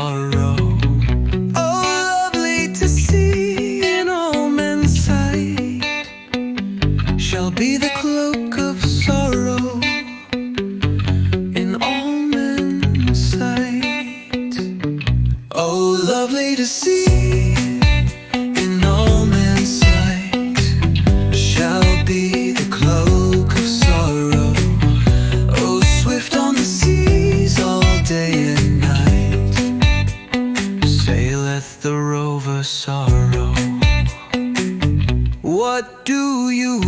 sorrow. Oh, lovely to see in all men's sight shall be the cloak of sorrow in all men's sight. Oh, lovely to see in all men's sight shall be the cloak of sorrow. Oh, swift on the seas all day and night saileth the rover Sorrow. What do you